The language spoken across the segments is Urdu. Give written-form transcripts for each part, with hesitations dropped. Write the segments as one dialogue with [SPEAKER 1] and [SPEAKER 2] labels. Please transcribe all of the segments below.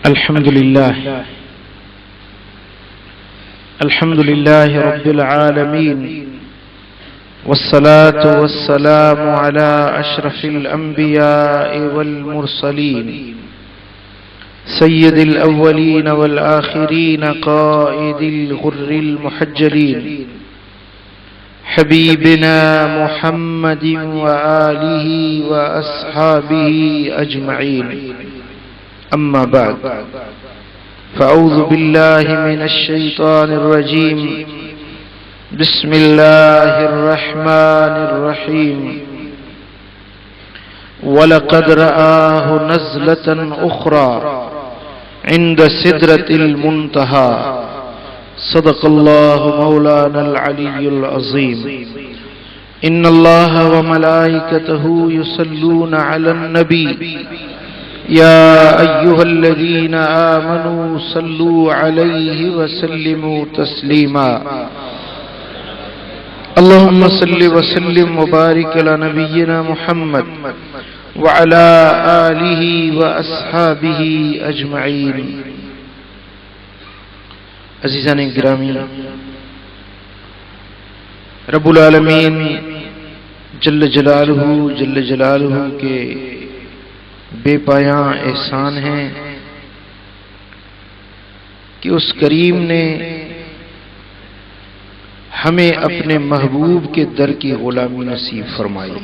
[SPEAKER 1] الحمد لله رب العالمين والصلاة والسلام على أشرف الأنبياء والمرسلين سيد الأولين والآخرين قائد الغر المحجلين حبيبنا محمد وآله وأصحابه أجمعين. أما بعد فأعوذ بالله من الشيطان الرجيم. بسم الله الرحمن الرحيم. ولقد رآه نزلة أخرى عند سدرة المنتهى. صدق الله مولانا العلي العظيم. إن الله وملائكته يصلون على النبي يا أيها الذين آمنوا صلوا عليه وسلموا تسليما. اللهم صل وسلم وبارك على نبينا محمد وعلى آله وأصحابه أجمعين. عزیزان گرامی، رب العالمین جل جلالہ کے بے پایاں احسان ہے کہ اس کریم نے ہمیں اپنے محبوب کے در کی غلامی نصیب فرمائی.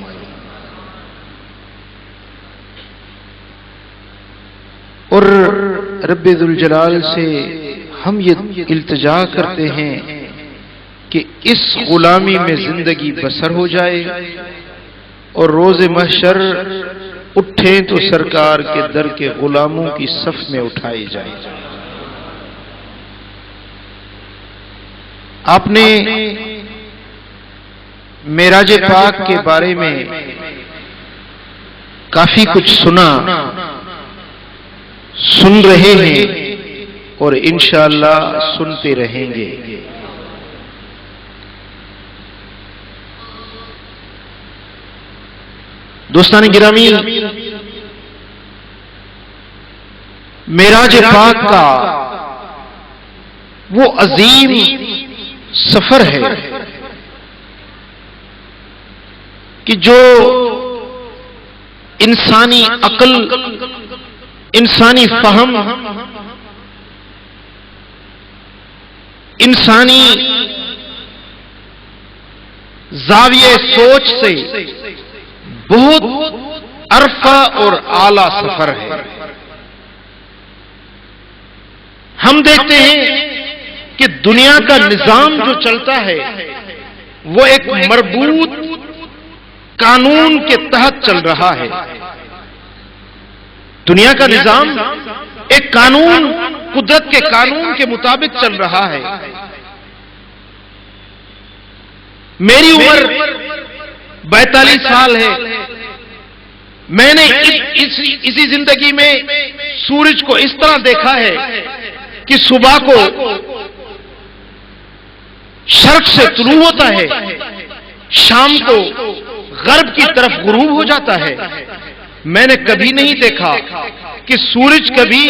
[SPEAKER 1] اور رب ذوالجلال سے ہم یہ التجا کرتے ہیں کہ اس غلامی میں زندگی بسر ہو جائے اور روز محشر اٹھیں تو سرکار کے در کے غلاموں کی صف میں اٹھائے جائیں. آپ نے معراج پاک کے بارے میں کافی کچھ سن رہے ہیں اور انشاءاللہ سنتے رہیں گے. دوستان گرامی، معراج پاک کا وہ عظیم سفر ہے کہ جو انسانی عقل، انسانی فہم، انسانی زاویہ سوچ سے بہت عرفہ اور اعلی سفر ہے. ہم دیکھتے ہیں کہ دنیا کا نظام جو چلتا ہے وہ ایک مربوط قانون کے تحت چل رہا ہے. دنیا کا نظام ایک قانون، قدرت کے قانون کے مطابق چل رہا ہے. میری عمر 42 سال ہے. میں نے اسی زندگی میں سورج کو اس طرح دیکھا ہے کہ صبح کو شرق سے طلوع ہوتا ہے، شام کو غرب کی طرف غروب ہو جاتا ہے. میں نے کبھی نہیں دیکھا کہ سورج کبھی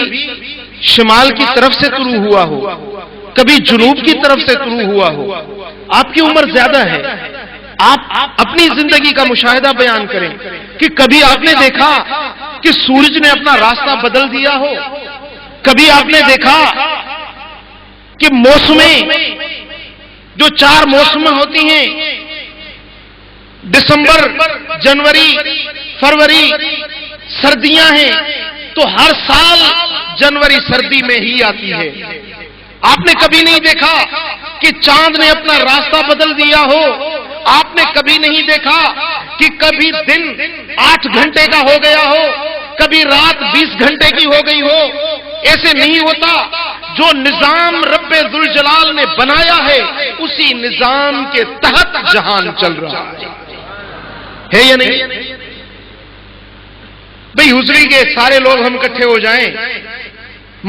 [SPEAKER 1] شمال کی طرف سے طلوع ہوا ہو، کبھی جنوب کی طرف سے طلوع ہوا ہو. آپ کی عمر زیادہ ہے، آپ اپنی زندگی کا مشاہدہ بیان کریں کہ کبھی آپ نے دیکھا کہ سورج نے اپنا راستہ بدل دیا ہو، کبھی آپ نے دیکھا کہ موسمیں جو 4 موسمیں ہوتی ہیں، دسمبر، جنوری، فروری سردیاں ہیں، تو ہر سال جنوری سردی میں ہی آتی ہے. آپ نے کبھی نہیں دیکھا کہ چاند نے اپنا راستہ بدل دیا ہو. آپ نے کبھی نہیں دیکھا کہ کبھی دن 8 گھنٹے کا ہو گیا ہو، کبھی رات 20 گھنٹے کی ہو گئی ہو. ایسے نہیں ہوتا. جو نظام رب ذوالجلال نے بنایا ہے اسی نظام کے تحت جہان چل رہا ہے یا نہیں؟ بھئی حضری کے سارے لوگ ہم اکٹھے ہو جائیں،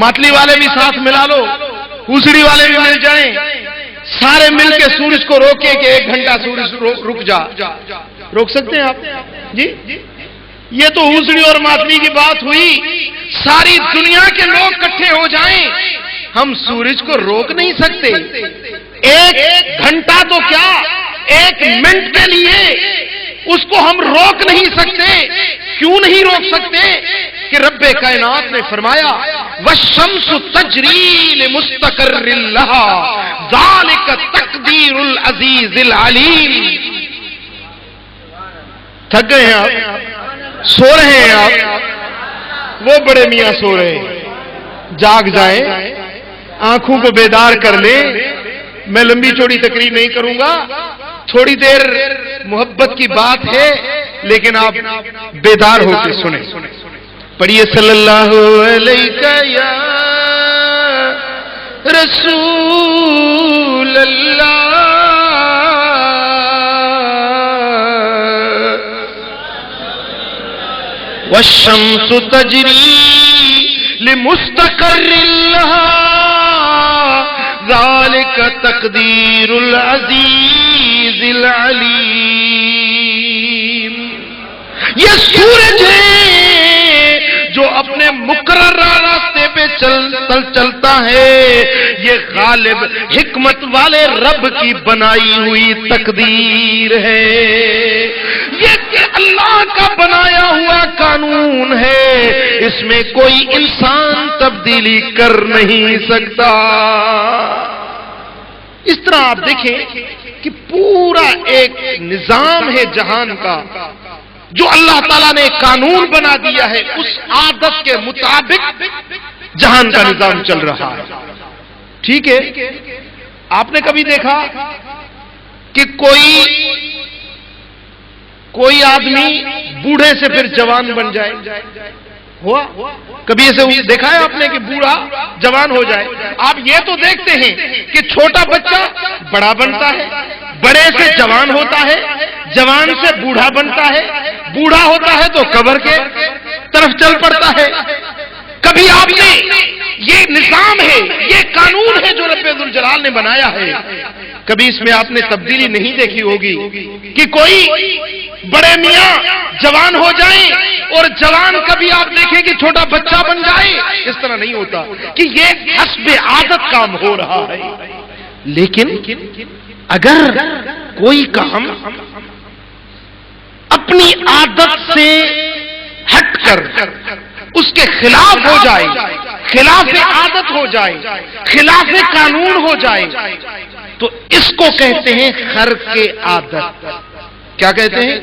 [SPEAKER 1] ماتلی والے بھی ساتھ ملا لو، حضری والے بھی مل جائیں، سارے مل کے سورج کو روکے کہ 1 گھنٹہ سورج رک جا. روک سکتے ہیں آپ؟ جی یہ تو حسنی اور ماتمی کی بات ہوئی، ساری دنیا کے لوگ اکٹھے ہو جائیں، ہم سورج کو روک نہیں سکتے۔ ایک گھنٹہ تو کیا، ایک منٹ کے لیے اس کو ہم روک نہیں سکتے۔ کیوں نہیں روک سکتے؟ کہ رب کائنات نے فرمایا والشمس تجری لمستقر لها ذلك تقدیر العزیز العلیم۔ تھک گئے ہیں آپ، سو رہے ہیں آپ، وہ بڑے میاں سو رہے ہیں، جاگ جائیں، آنکھوں کو بیدار کر لیں۔ میں لمبی چوڑی تقریر نہیں کروں گا، تھوڑی دیر محبت کی بات ہے، لیکن آپ بیدار ہو کے سنیں۔ پڑھیے صلی اللہ علیہ یا رسول اللہ، والشمس تجری لمستقر لها ذالک تقدیر العزیز العلیم۔ یہ سورج ہے جو اپنے مقررہ راستے پہ چلتا ہے، یہ غالب حکمت والے رب کی بنائی ہوئی تقدیر ہے، یہ اللہ کا بنایا ہوا قانون ہے، اس میں کوئی انسان تبدیلی کر نہیں سکتا۔ اس طرح آپ دیکھیں کہ پورا ایک نظام ہے جہان کا، جو اللہ تعالیٰ نے قانون بنا دیا ہے، اس عادت کے مطابق جہان کا نظام چل رہا ہے۔ ٹھیک ہے، آپ نے کبھی دیکھا کہ کوئی آدمی بوڑھے سے پھر جوان بن جائے؟ ہوا کبھی ایسے دیکھا ہے آپ نے کہ بوڑھا جوان ہو جائے؟ آپ یہ تو دیکھتے ہیں کہ چھوٹا بچہ بڑا بنتا ہے، بڑے سے جوان ہوتا ہے، جوان سے بوڑھا بنتا ہے، بوڑھا ہوتا ہے تو قبر کے طرف چل پڑتا ہے۔ کبھی آپ نے یہ نظام ہے، یہ قانون ہے جو رب ذوالجلال نے بنایا ہے، کبھی اس میں آپ نے تبدیلی نہیں دیکھی ہوگی کہ کوئی بڑے میاں جوان ہو جائیں اور جوان کبھی آپ دیکھیں کہ چھوٹا بچہ بن جائے۔ اس طرح نہیں ہوتا کہ یہ حسب عادت کام ہو رہا ہے۔ لیکن اگر کوئی کام اپنی عادت سے ہٹ کر اس کے خلاف ہو جائے، خلاف عادت ہو جائے، خلاف قانون ہو جائے، تو اس کو کہتے ہیں خرق عادت۔ کیا کہتے ہیں؟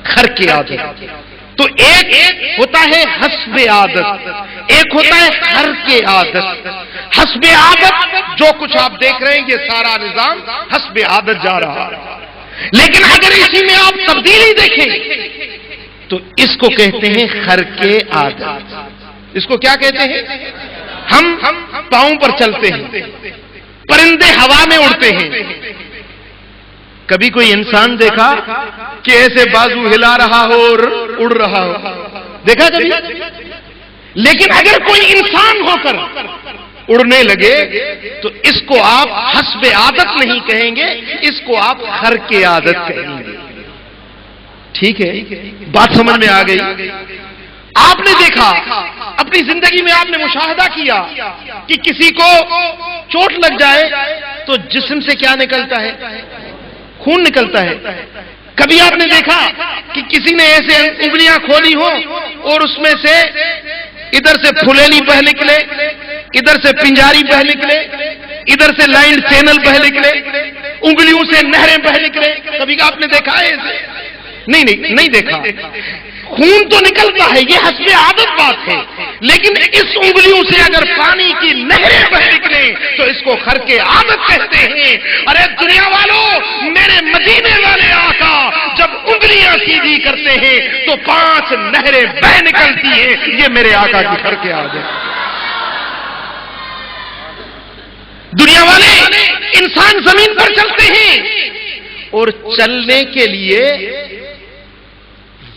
[SPEAKER 1] خرق عادت۔ تو ایک ہوتا ہے حسب عادت، ایک ہوتا ہے خرق عادت۔ حسب عادت جو کچھ آپ دیکھ رہے ہیں، یہ سارا نظام حسب عادت جا رہا ہے، لیکن اگر اسی میں آپ تبدیلی دیکھیں تو اس کو کہتے ہیں خرق عادت۔ اس کو کیا کہتے ہیں؟ ہم پاؤں پر چلتے ہیں، پرندے ہوا میں اڑتے ہیں، کبھی کوئی انسان دیکھا کہ ایسے بازو ہلا رہا ہو اور اڑ رہا ہو؟ دیکھا کبھی؟ لیکن اگر کوئی انسان ہو کر اڑنے لگے تو اس کو آپ حسب عادت نہیں کہیں گے، اس کو آپ خرق عادت کہیں گے۔ ٹھیک ہے، بات سمجھ میں آ گئی؟ آپ نے دیکھا اپنی زندگی میں، آپ نے مشاہدہ کیا کہ کسی کو چوٹ لگ جائے تو جسم سے کیا نکلتا ہے؟ خون نکلتا ہے۔ کبھی آپ نے دیکھا کہ کسی نے ایسے انگلیاں کھولی ہو اور اس میں سے ادھر سے پھلیلی بہ نکلے، ادھر سے پنجاری بہ نکلے، ادھر سے لائن چینل بہ نکلے، انگلیوں سے نہریں بہ نکلے؟ کبھی آپ نے دیکھا ہے ایسے؟ نہیں دیکھا۔ خون تو نکلتا ہے، یہ حسب عادت بات ہے، لیکن اس انگلیوں سے اگر پانی کی نہریں بہ نکلیں تو اس کو خرق عادت کہتے ہیں۔ ارے دنیا والوں، میرے مدینے والے آقا جب انگلیاں سیدھی کرتے ہیں تو 5 نہریں بہ نکلتی ہیں، یہ میرے آقا کی خرق عادت۔ دنیا والے، انسان زمین پر چلتے ہیں اور چلنے کے لیے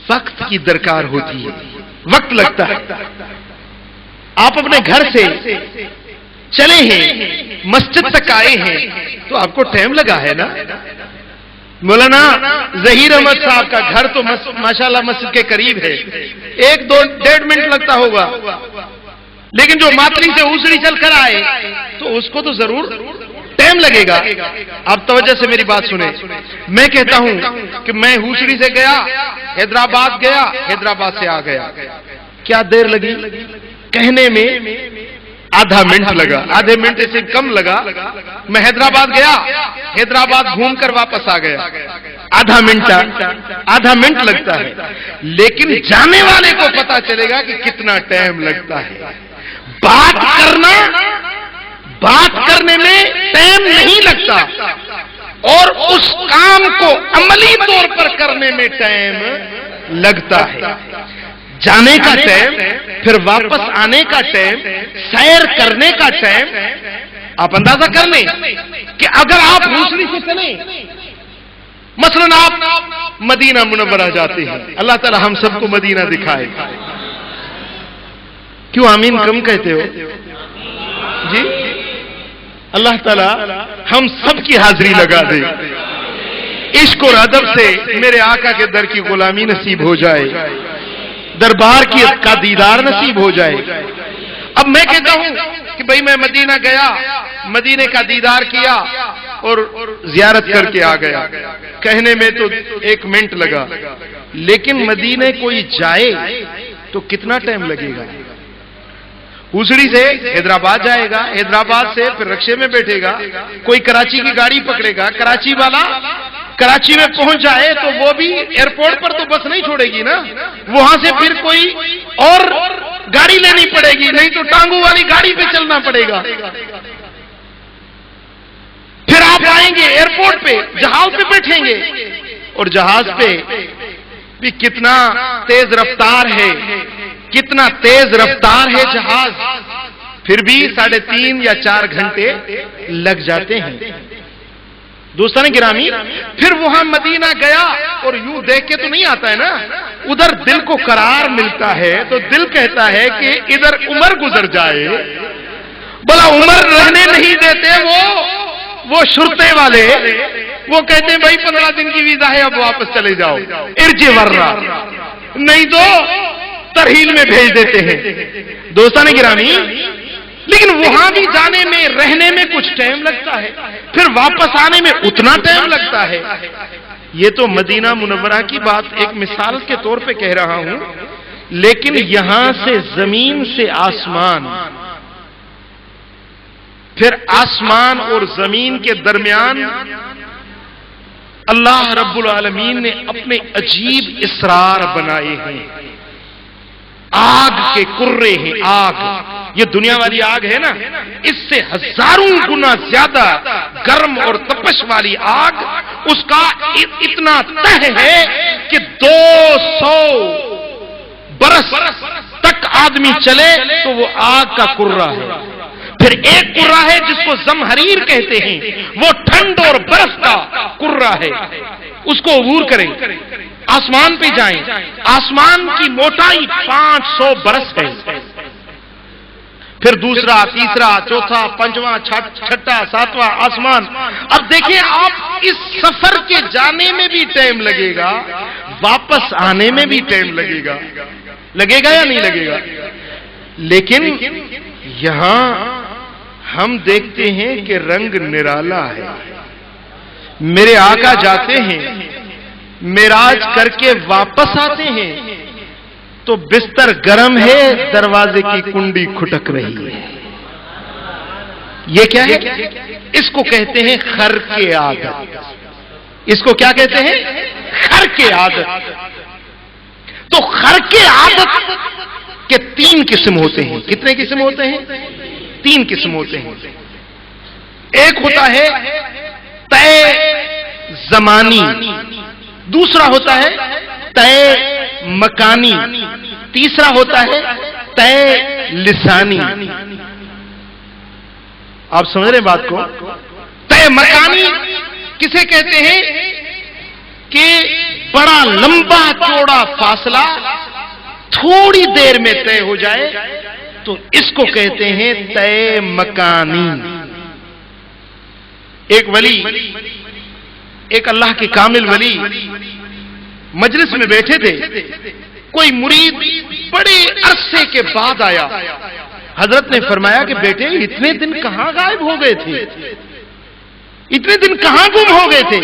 [SPEAKER 1] وقت کی درکار ہوتی ہے، وقت لگتا ہے۔ آپ اپنے گھر سے چلے ہیں، مسجد تک آئے ہیں تو آپ کو ٹائم لگا ہے نا؟ مولانا ظہیر احمد صاحب کا گھر تو ماشاءاللہ مسجد کے قریب ہے، 1-2 منٹ لگتا ہوگا، لیکن جو ماتری سے اوسڑی چل کر آئے تو اس کو تو ضرور ٹائم لگے گا۔ آپ توجہ سے میری بات سنیں، میں کہتا ہوں کہ میں ہوسڑی سے گیا، حیدرآباد گیا، حیدرآباد سے آ گیا، کیا دیر لگی؟ کہنے میں آدھا منٹ لگا، آدھے منٹ سے کم لگا۔ میں حیدرآباد گیا، حیدرآباد گھوم کر واپس آ گیا، آدھا منٹ لگتا ہے، لیکن جانے والے کو پتا چلے گا کہ کتنا ٹائم لگتا ہے۔ بات کرنے میں ٹائم نہیں لگتا، اور اس کام کو عملی طور پر کرنے میں ٹائم لگتا ہے۔ جانے کا ٹائم، پھر واپس آنے کا ٹائم، سیر کرنے کا ٹائم۔ آپ اندازہ کر لیں کہ اگر آپ دوسری سے چلیں، مثلا آپ مدینہ منورہ جاتے ہیں، اللہ تعالی ہم سب کو مدینہ دکھائے۔ کیوں آمین کم کہتے ہو جی؟ اللہ تعالی ہم سب کی حاضری لگا دے، عشق اور ادب سے میرے آقا کے در کی غلامی نصیب ہو جائے، دربار کا دیدار نصیب ہو جائے۔ اب میں کہتا ہوں کہ بھئی میں مدینہ گیا، مدینے کا دیدار کیا اور زیارت کر کے آ گیا، کہنے میں تو 1 منٹ لگا، لیکن مدینے کوئی جائے تو کتنا ٹائم لگے گا؟ اوسڑی سے حیدرآباد جائے گا، حیدرآباد سے پھر رکشے میں بیٹھے گا، کوئی کراچی کی گاڑی پکڑے گا، کراچی والا کراچی میں پہنچ جائے تو وہ بھی ایئرپورٹ پر تو بس نہیں چھوڑے گی نا، وہاں سے پھر کوئی اور گاڑی لینی پڑے گی، نہیں تو ٹانگوں والی گاڑی پہ چلنا پڑے گا۔ پھر آپ آئیں گے ایئرپورٹ پہ، جہاز پہ بیٹھیں گے، اور جہاز پہ بھی کتنا تیز رفتار ہے، کتنا تیز رفتار ہے جہاز، پھر بھی 3.5 یا 4 گھنٹے لگ جاتے ہیں۔ دوستان گرامی، پھر وہاں مدینہ گیا اور یوں دیکھ کے تو نہیں آتا ہے نا، ادھر دل کو قرار ملتا ہے تو دل کہتا ہے کہ ادھر عمر گزر جائے، بلا عمر رہنے نہیں دیتے وہ شرطے والے، وہ کہتے ہیں بھائی 15 دن کی ویزا ہے، اب واپس چلے جاؤ، ارجے ورہ، نہیں تو ترحیل میں بھیج دیتے ہیں۔ دوستان گرامی، لیکن وہاں بھی جانے میں رہنے میں کچھ ٹائم لگتا ہے، پھر واپس آنے میں اتنا ٹائم لگتا ہے۔ یہ تو مدینہ منورہ کی بات ایک مثال کے طور پہ کہہ رہا ہوں، لیکن یہاں سے زمین سے آسمان، پھر آسمان اور زمین کے درمیان اللہ رب العالمین نے اپنے عجیب اسرار بنائے ہیں۔ آگ کے کرے ہیں، آگ، یہ دنیا والی آگ ہے نا، اس سے 1000 گنا زیادہ گرم اور تپش والی آگ، اس کا اتنا تہ ہے کہ 200 برس تک آدمی چلے تو وہ آگ کا کرہ ہے۔ پھر ایک کرہ ہے جس کو زمہریر کہتے ہیں، وہ ٹھنڈ اور برف کا کرہ ہے، اس کو عبور کریں، آسمان پہ جائیں، آسمان کی موٹائی 500 برس ہے۔ پھر دوسرا، تیسرا، چوتھا، پنجواں، چھٹا، ساتواں آسمان۔ اب دیکھیں آپ، اس سفر کے جانے میں بھی ٹائم لگے گا، واپس آنے میں بھی ٹائم لگے گا یا نہیں لگے گا؟ لیکن یہاں ہم دیکھتے ہیں کہ رنگ نرالا ہے۔ میرے آقا جاتے ہیں، معراج کر کے واپس آتے ہیں تو بستر گرم ہے، دروازے کی کنڈی کھٹک رہی ہے۔ یہ کیا ہے؟ اس کو کہتے ہیں خرق عادت۔ اس کو کیا کہتے ہیں؟ خرق عادت۔ تو خرق عادت کے 3 قسم ہوتے ہیں۔ کتنے قسم ہوتے ہیں؟ 3 قسم ہوتے ہیں۔ ایک ہوتا ہے طے زمانی، دوسرا ہوتا ہے طے مکانی، تیسرا ہوتا ہے طے لسانی۔ آپ سمجھ رہے ہیں بات کو؟ طے مکانی کسے کہتے ہیں کہ بڑا لمبا چوڑا فاصلہ تھوڑی دیر میں طے ہو جائے تو اس کو کہتے ہیں طے مکانی۔ ایک ولی ایک اللہ کے کامل ولی مجلس میں بیٹھے تھے، کوئی مرید بڑے عرصے کے بعد آیا، حضرت نے فرمایا کہ بیٹے اتنے دن کہاں غائب ہو گئے تھے، اتنے دن کہاں گم ہو گئے تھے؟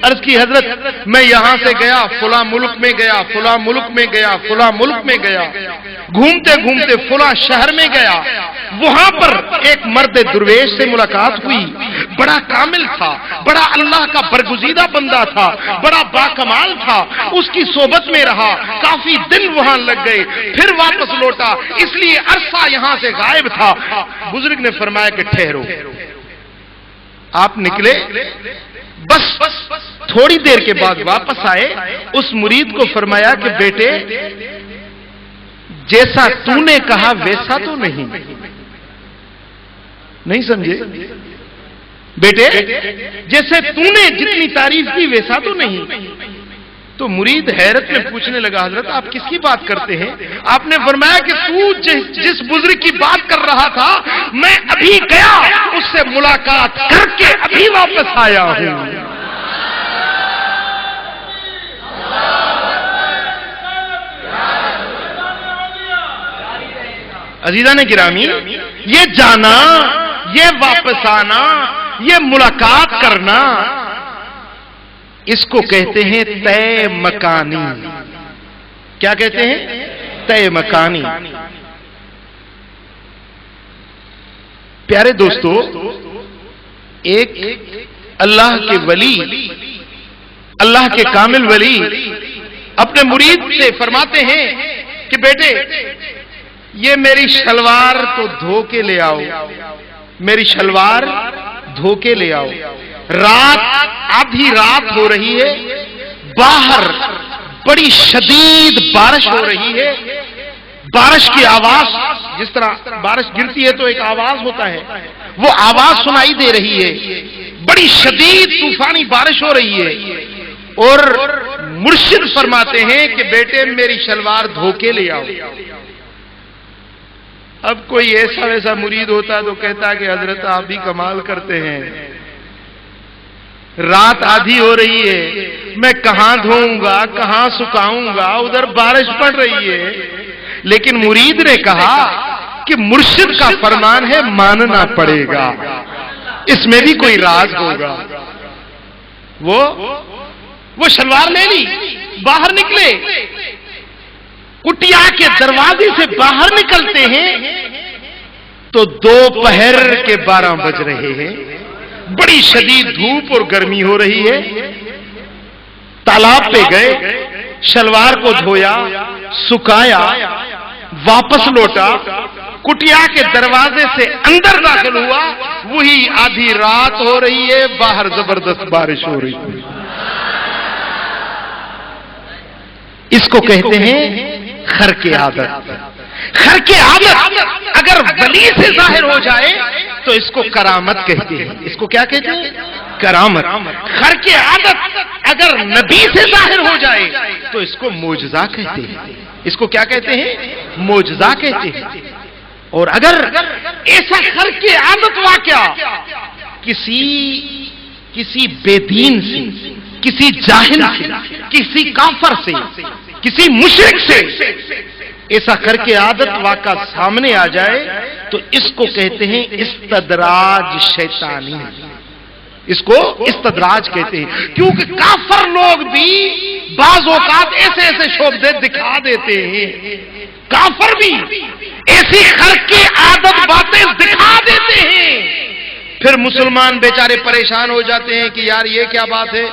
[SPEAKER 1] عرض کی حضرت میں یہاں سے گیا، فلاں ملک میں گیا، فلاں ملک میں گیا، فلاں ملک میں گیا، گھومتے گھومتے فلاں شہر میں گیا، وہاں پر ایک مرد درویش سے ملاقات ہوئی، بڑا کامل تھا، بڑا اللہ کا برگزیدہ بندہ تھا، بڑا باکمال تھا، اس کی صحبت میں رہا، کافی دن وہاں لگ گئے، پھر واپس لوٹا، اس لیے عرصہ یہاں سے غائب تھا۔ بزرگ نے فرمایا کہ ٹھہرو، آپ نکلے، بس تھوڑی دیر کے بعد واپس آئے، اس مرید کو فرمایا کہ بیٹے جیسا تو نے کہا ویسا تو نہیں سمجھے بیٹے، جیسے تو نے جتنی تعریف کی ویسا تو نہیں۔ تو مرید حیرت میں پوچھنے لگا حضرت آپ کس کی بات کرتے ہیں؟ آپ نے فرمایا کہ تو جس بزرگ کی بات کر رہا تھا میں ابھی گیا، اس سے ملاقات کر کے ابھی واپس آیا ہوں۔ عزیزان گرامی، یہ جانا، یہ واپس آنا، یہ ملاقات کرنا، اس کو کہتے ہیں طے مکانی۔ کیا کہتے ہیں؟ طے مکانی۔ پیارے دوستو، ایک اللہ کے ولی، اللہ کے کامل ولی اپنے مرید سے فرماتے ہیں کہ بیٹے یہ میری شلوار تو دھو کے لے آؤ، میری شلوار دھو کے لے آؤ، رات آدھی رات ہو رہی ہے، باہر بڑی شدید بارش ہو رہی ہے، بارش کی آواز، جس طرح بارش گرتی ہے تو ایک آواز ہوتا ہے، وہ آواز سنائی دے رہی ہے، بڑی شدید طوفانی بارش ہو رہی ہے، اور مرشد فرماتے ہیں کہ بیٹے میری شلوار دھو کے لے آؤ۔ اب کوئی ایسا ویسا مرید ہوتا تو کہتا کہ حضرت آپ بھی کمال کرتے ہیں، رات آدھی ہو رہی ہے، میں کہاں دھوؤں گا، کہاں سکھاؤں گا، ادھر بارش پڑ رہی ہے۔ لیکن مرید نے کہا کہ مرشد کا فرمان ہے ماننا پڑے گا، اس میں بھی کوئی راز ہوگا۔ وہ شلوار لے لی، باہر نکلے، کٹیا کے دروازے سے باہر نکلتے ہیں تو دوپہر کے 12 بج رہے ہیں، بڑی شدید دھوپ اور گرمی ہو رہی ہے۔ تالاب پہ گئے، شلوار کو دھویا، سکھایا، واپس لوٹا، کٹیا کے دروازے سے اندر داخل ہوا، وہی آدھی رات ہو رہی ہے، باہر زبردست بارش ہو رہی ہے۔ اس کو کہتے ہیں خرق عادت۔ خرق عادت اگر ولی سے ظاہر ہو جائے تو اس کو کرامت کہتے ہیں۔ اس کو کیا کہتے ہیں؟ کرامت۔ خرق عادت اگر نبی سے ظاہر ہو جائے تو اس کو معجزہ کہتے ہیں۔ اس کو کیا کہتے ہیں؟ معجزہ کہتے ہیں۔ اور اگر ایسا خرق عادت واقعہ کسی بے دین سے، کسی جاہل سے، کسی کافر سے، کسی مشرک سے ایسا کر کے عادت واقعہ سامنے آ جائے تو اس کو کہتے ہیں استدراج شیطانی۔ اس کو استدراج کہتے ہیں، کیونکہ کافر لوگ بھی بعض اوقات ایسے ایسے شعبے دکھا دیتے ہیں، کافر بھی ایسی خرق کی عادت باتیں دکھا دیتے ہیں، پھر مسلمان بیچارے پریشان ہو جاتے ہیں کہ یار یہ کیا بات ہے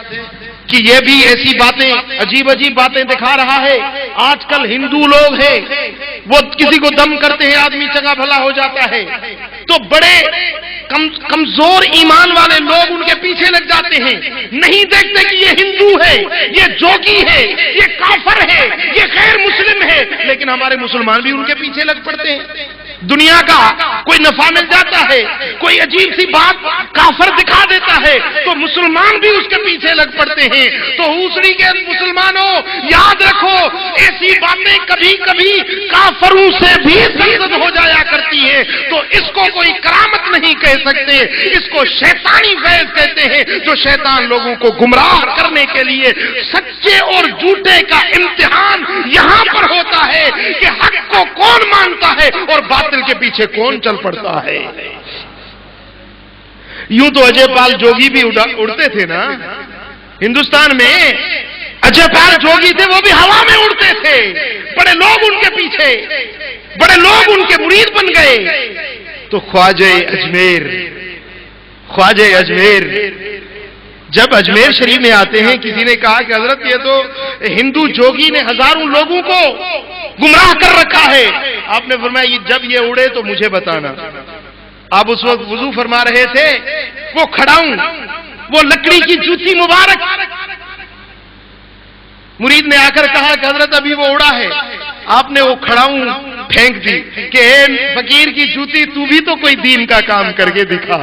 [SPEAKER 1] کہ یہ بھی ایسی باتیں عجیب عجیب باتیں دکھا رہا ہے۔ آج کل ہندو لوگ ہیں، وہ کسی کو دم کرتے ہیں، آدمی چنگا بھلا ہو جاتا ہے، تو بڑے کمزور ایمان والے لوگ ان کے پیچھے لگ جاتے ہیں، نہیں دیکھتے کہ یہ ہندو ہے، یہ جوگی ہے، یہ کافر ہے، یہ غیر مسلم ہے، لیکن ہمارے مسلمان بھی ان کے پیچھے لگ پڑتے ہیں۔ دنیا کا کوئی نفع مل جاتا ہے، کوئی عجیب سی بات کافر دکھا دیتا ہے تو مسلمان بھی اس کے پیچھے لگ پڑتے ہیں۔ تو حوصلی کے مسلمانوں یاد رکھو، ایسی باتیں کبھی کبھی کافروں سے بھی سرزد ہو جایا کرتی ہیں، تو اس کو کوئی کرامت نہیں کہہ سکتے، اس کو شیطانی فیض کہتے ہیں، جو شیطان لوگوں کو گمراہ کرنے کے لیے سچے اور جھوٹے کا امتحان یہاں پر ہوتا ہے کہ حق کو کون مانتا ہے اور باطل کے پیچھے کون چل پڑتا ہے۔ یوں تو اجے پال جوگی بھی اڑتے تھے نا ہندوستان میں، اجے پال جوگی تھے، وہ بھی ہوا میں اڑتے تھے، بڑے لوگ ان کے پیچھے، بڑے لوگ ان کے مرید بن گئے۔ تو خواجہ اجمیر جب اجمیر شریف میں آتے ہیں، کسی نے کہا کہ حضرت یہ تو ہندو جوگی نے ہزاروں لوگوں کو گمراہ کر رکھا ہے۔ آپ نے فرمایا جب یہ اڑے تو مجھے بتانا۔ آپ اس وقت وضو فرما رہے تھے، وہ کھڑاؤں، وہ لکڑی کی جوتی مبارک، مرید نے آ کر کہا کہ حضرت ابھی وہ اڑا ہے۔ آپ نے وہ کھڑاؤں پھینک دی کہ اے فقیر کی جوتی، تو بھی تو کوئی دین کا کام کر کے دکھا۔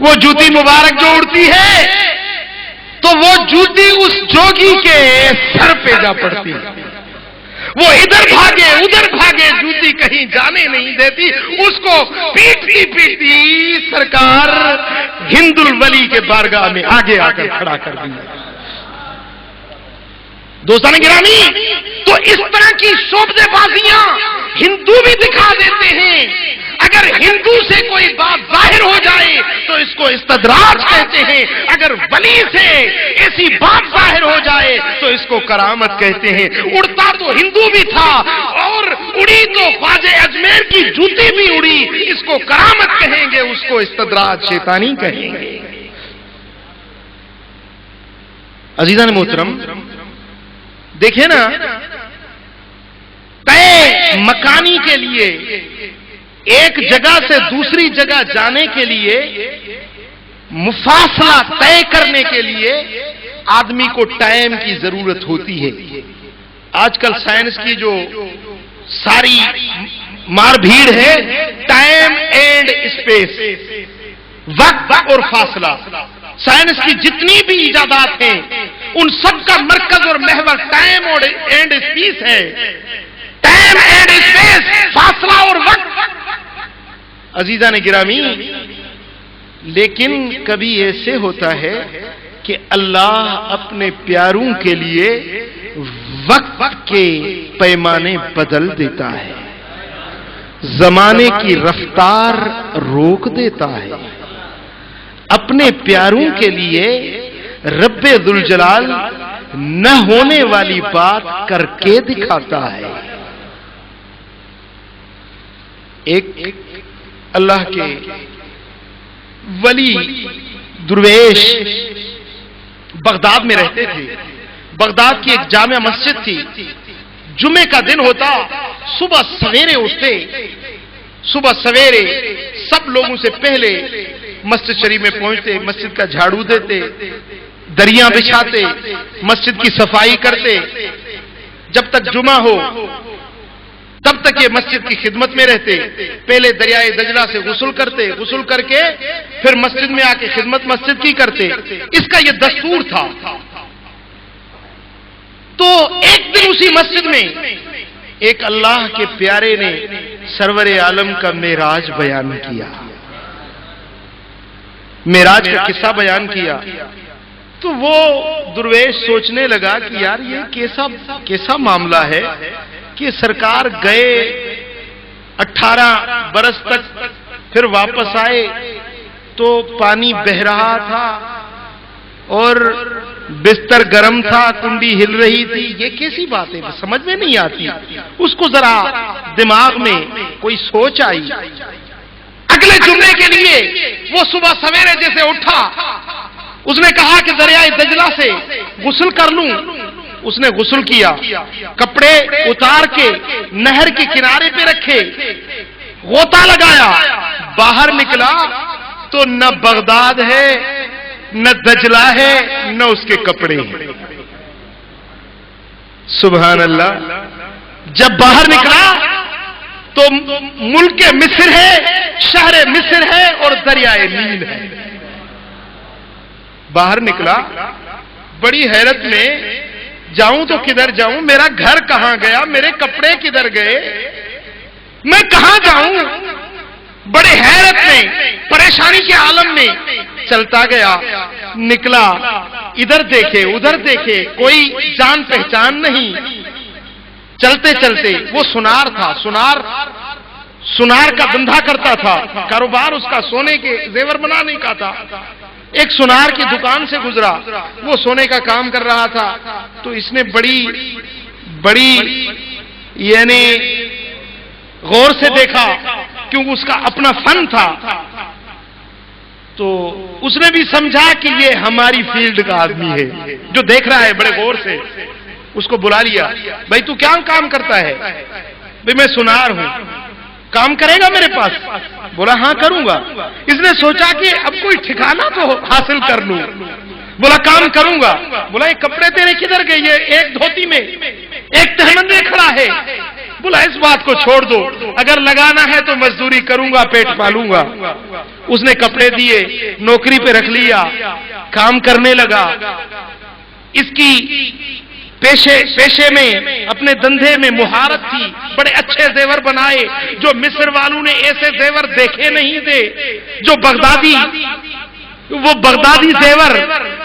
[SPEAKER 1] وہ جوتی مبارک جو اڑتی ہے تو وہ جوتی اس جوگی کے سر پہ جا پڑتی، وہ ادھر بھاگے ادھر بھاگے، جوتی کہیں جانے نہیں دیتی، اس کو پیٹتی پیٹتی سرکار ہند الولی کے بارگاہ میں آگے آ کر کھڑا کر دیا۔ دوستان گرامی، تو اس طرح کی شعبدے بازیاں ہندو بھی دکھا دیتے ہیں۔ اگر ہندو سے کوئی بات ظاہر ہو جائے تو اس کو استدراج کہتے ہیں، اگر ولی سے ایسی بات ظاہر ہو جائے تو اس کو کرامت کہتے ہیں۔ اڑتا تو ہندو بھی تھا اور اڑی تو خواجہ اجمیر کی جوتی بھی اڑی، اس کو کرامت کہیں گے، اس کو استدراج شیطانی کہیں گے۔ عزیزان محترم، دیکھیں نا، طے مکانی کے لیے، ایک جگہ سے دوسری جگہ جانے کے لیے، مفاصلہ طے کرنے کے لیے آدمی کو ٹائم کی ضرورت ہوتی ہے۔ آج کل سائنس کی جو ساری مار بھیڑ ہے، ٹائم اینڈ اسپیس، وقت اور فاصلہ، سائنس کی جتنی بھی ایجادات ہیں ان سب کا مرکز اور محور ٹائم اور اینڈ اسپیس ہے۔ ٹائم اینڈ اسپیس، فاصلہ اور وقت۔ عزیزان گرامی، لیکن کبھی ایسے ہوتا ہے کہ اللہ اپنے پیاروں کے لیے وقت کے پیمانے بدل دیتا ہے، زمانے کی رفتار روک دیتا ہے، اپنے پیاروں کے لیے رب ذوالجلال نہ ہونے والی بات کر کے دکھاتا ہے۔ ایک اللہ کے ولی درویش بغداد میں رہتے تھے۔ بغداد کی ایک جامع مسجد تھی، جمعے کا دن ہوتا، صبح سویرے اٹھتے، صبح سویرے سب لوگوں سے پہلے مسجد شریف میں پہنچتے، مسجد کا جھاڑو دیتے، دریاں بچھاتے، مسجد کی صفائی کرتے، جب تک جمعہ ہو تب تک یہ مسجد کی خدمت میں رہتے۔ پہلے دریائے دجلہ سے غسل کرتے، غسل کر کے پھر مسجد میں آ کے خدمت مسجد کی کرتے، اس کا یہ دستور تھا۔ تو ایک دن اسی مسجد میں ایک اللہ کے پیارے نے سرور عالم کا معراج بیان کیا، معراج کا قصہ بیان کیا۔ تو وہ درویش سوچنے لگا کہ یار یہ کیسا معاملہ ہے کہ سرکار گئے 18 برس تک، پھر واپس آئے تو پانی بہ رہا تھا اور بستر گرم تھا، کنڈی ہل رہی تھی، یہ کیسی بات ہے، سمجھ میں نہیں آتی۔ اس کو ذرا دماغ میں کوئی سوچ آئی۔ اگلے جمعے کے لیے وہ صبح سویرے جیسے اٹھا، اس نے کہا کہ دریائے دجلہ سے غسل کر لوں۔ اس نے غسل کیا، کپڑے اتار کے نہر کے کنارے پہ رکھے، غوطہ لگایا، باہر نکلا تو نہ بغداد ہے، نہ دجلہ ہے، نہ اس کے کپڑے ہیں۔ سبحان اللہ۔ جب باہر نکلا تو ملک مصر ہے، شہر مصر ہے اور دریائے نیل ہے۔ باہر نکلا، بڑی حیرت میں جاؤں تو کدھر جاؤں، میرا گھر کہاں گیا، میرے کپڑے کدھر گئے، میں کہاں جاؤں؟ بڑے حیرت میں، پریشانی کے عالم میں چلتا گیا، نکلا، ادھر دیکھے ادھر دیکھے، کوئی جان پہچان نہیں۔ چلتے چلتے وہ سنار تھا، سنار کا دھندا کرتا تھا، کاروبار اس کا سونے کے زیور بنانے کا تھا۔ ایک سنار کی دکان سے گزرا، وہ سونے کا کام کر رہا تھا، تو اس نے بڑی یعنی غور سے دیکھا، کیونکہ اس کا اپنا فن تھا، تو اس نے بھی سمجھا کہ یہ ہماری فیلڈ کا آدمی ہے جو دیکھ رہا ہے بڑے غور سے۔ اس کو بلا لیا، بھائی تو کیا کام کرتا ہے؟ بھائی میں سنار ہوں، کام کرے گا میرے پاس؟ بولا ہاں کروں گا۔ اس نے سوچا کہ اب کوئی ٹھکانہ تو حاصل کر لوں، بولا کام کروں گا۔ بولا یہ کپڑے تیرے کدھر گئے؟ یہ ایک دھوتی میں ایک تہمند میں کھڑا ہے۔ بولا اس بات کو چھوڑ دو، اگر لگانا ہے تو مزدوری کروں گا، پیٹ پالوں گا۔ اس نے کپڑے دیے، نوکری پہ رکھ لیا، کام کرنے لگا۔ اس کی پیشے میں، اپنے دندے میں مہارت تھی، بڑے اچھے زیور بنائے جو مصر والوں نے ایسے زیور دیکھے نہیں تھے، جو بغدادی زیور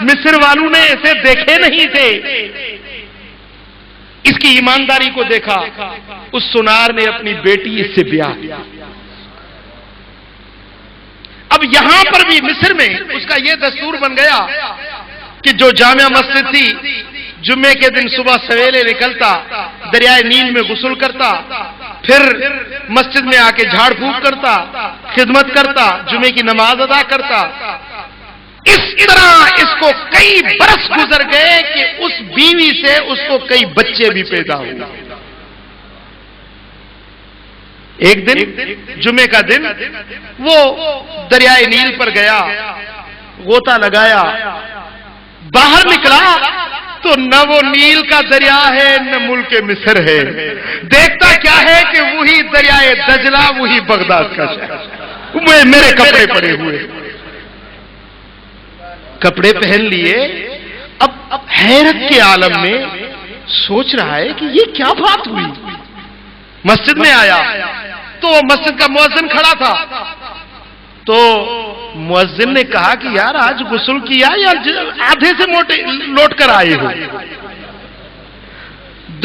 [SPEAKER 1] مصر والوں نے ایسے دیکھے نہیں تھے۔ اس کی ایمانداری کو دیکھا، اس سنار نے اپنی بیٹی اس سے بیاہ کیا۔ اب یہاں پر بھی مصر میں اس کا یہ دستور بن گیا کہ جو جامع مسجد تھی، جمعے کے دن صبح سویرے نکلتا، دریائے نیل میں غسل کرتا، پھر مسجد میں آ کے جھاڑ پھونک کرتا، خدمت کرتا، جمعے کی نماز ادا کرتا۔ اس طرح اس کو کئی برس گزر گئے کہ اس بیوی سے اس کو کئی بچے بھی پیدا ہوئے۔ ایک دن جمعے کا دن وہ دریائے نیل پر گیا، غوطہ لگایا، باہر نکلا تو نہ وہ نیل کا دریا ہے نہ ملک مصر ہے، دیکھتا کیا ہے کہ وہی دریائے دجلہ، وہی بغداد کا شہر۔ میرے کپڑے پڑے ہوئے، کپڑے پہن لیے، اب حیرت کے عالم میں سوچ رہا ہے کہ یہ کیا بات ہوئی۔ مسجد میں آیا تو مسجد کا مؤذن کھڑا تھا، تو مؤذن نے کہا کہ یار آج غسل کیا یا آدھے سے لوٹ کر آئے ہو؟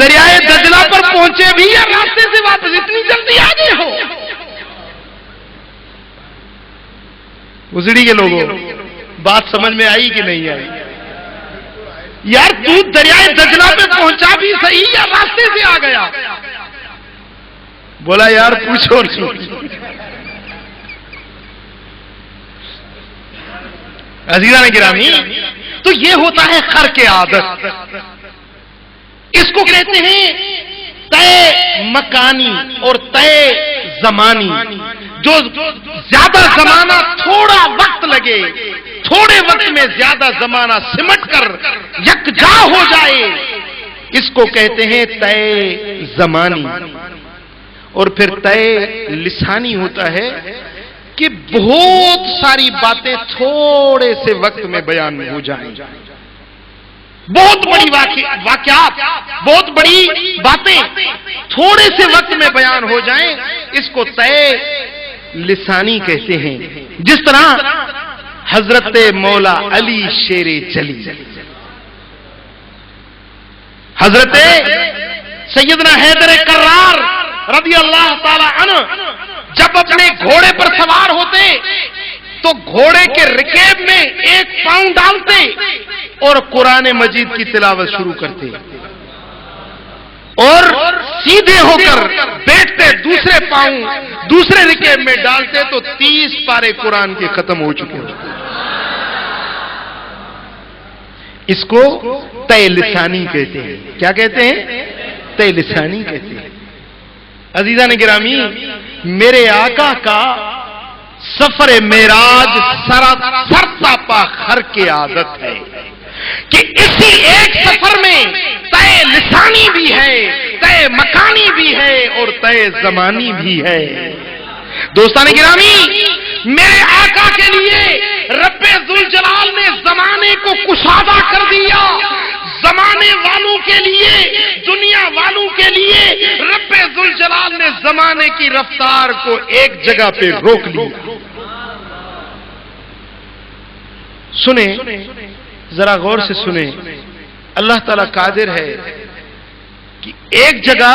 [SPEAKER 1] دریائے دجلہ پر پہنچے بھی یا راستے سے واپس اتنی جلدی آ گئے ہو؟ گزڑی کے لوگوں، بات سمجھ میں آئی کہ نہیں آئی؟ یار تو دریائے دجلہ پہ پہنچا بھی صحیح یا راستے سے آ گیا؟ بولا یار پوچھو نہیں۔ عزیزان گرامی، تو یہ ہوتا ہے خر کے عادت، اس کو کہتے ہیں طے مکانی اور طے زمانی۔ جو زیادہ زمانہ تھوڑا وقت لگے، تھوڑے وقت میں زیادہ زمانہ سمٹ کر یکجا ہو جائے، اس کو کہتے ہیں طے زمانی۔ اور پھر طے لسانی ہوتا ہے کہ بہت ساری باتیں تھوڑے سے وقت میں بیان ہو جائیں، بہت بڑی واقعات، بہت بڑی باتیں تھوڑے سے وقت میں بیان ہو جائیں، اس کو طے لسانی کہتے ہیں۔ جس طرح حضرت مولا علی شیر چلی، حضرت سیدنا حیدر کرار رضی اللہ تعالی عنہ جب اپنے گھوڑے پر سوار ہوتے تو گھوڑے کے رکاب میں ایک پاؤں ڈالتے اور قرآن مجید کی تلاوت شروع کرتے، اور سیدھے ہو کر بیٹھتے، دوسرے پاؤں دوسرے رکاب میں ڈالتے تو 30 پارے قرآن کے ختم ہو چکے ہوتے۔ اس کو طے لسانی کہتے ہیں۔ کیا کہتے ہیں؟ طے لسانی کہتے ہیں۔ عزیزان گرامی، میرے آقا کا سفر معراج سرتاپا خر کی عادت ہے کہ اسی ایک سفر میں طے لسانی بھی ہے، طے مکانی بھی ہے اور طے زمانی بھی ہے۔ دوستان گرامی، میرے آقا کے لیے رب ذوالجلال نے زمانے کو کشادہ کر دیا، زمانے والوں کے لیے، دنیا والوں کے لیے رب ذوالجلال نے زمانے کی رفتار کو ایک جگہ پہ روک لیا۔ سنیں، ذرا غور سے سنیں، اللہ تعالیٰ قادر ہے کہ ایک جگہ